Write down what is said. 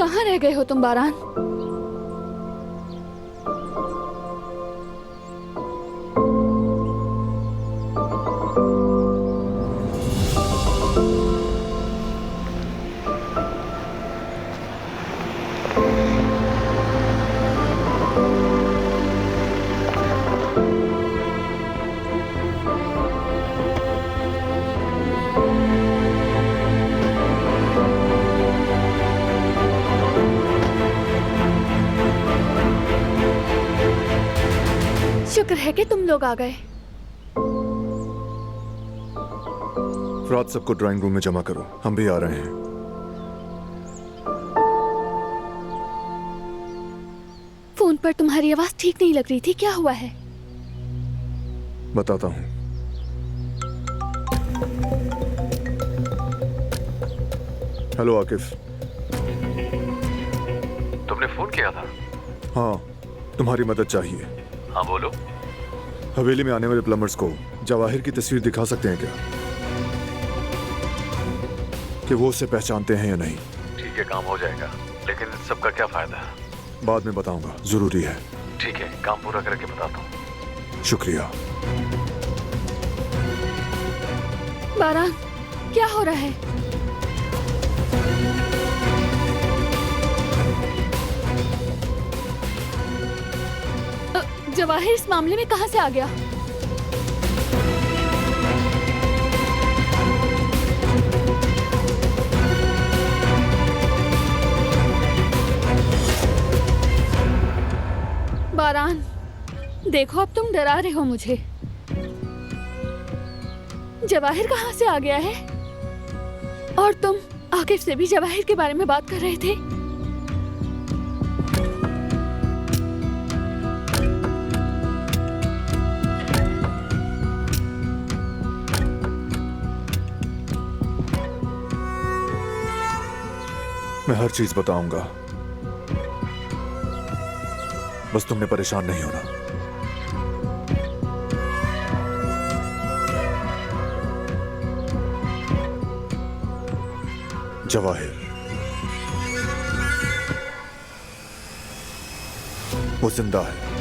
कहाँ रह गए हो तुम बारान? शुक्र है कि तुम लोग आ गए। रात सबको ड्राइंग रूम में जमा करो, हम भी आ रहे हैं। फोन पर तुम्हारी आवाज ठीक नहीं लग रही थी, क्या हुआ है? बताता हूं। हेलो आकिफ। तुमने फोन किया था? हाँ, तुम्हारी मदद चाहिए। हाँ बोलो। हवेली में आने वाले प्लम्बर्स को जवाहिर की तस्वीर दिखा सकते हैं क्या, कि वो उसे पहचानते हैं या नहीं? ठीक है, काम हो जाएगा, लेकिन इन सबका क्या फायदा? बाद में बताऊंगा, जरूरी है। ठीक है, काम पूरा करके बताता हूँ। शुक्रिया। बारान, क्या हो रहा है? जवाहिर इस मामले में कहां से आ गया? बारान, देखो अब तुम डरा रहे हो मुझे। जवाहिर कहां से आ गया है? और तुम आकिफ से भी जवाहिर के बारे में बात कर रहे थे? मैं हर चीज बताऊंगा, बस तुमने परेशान नहीं होना। जवाहिर, वो जिंदा है।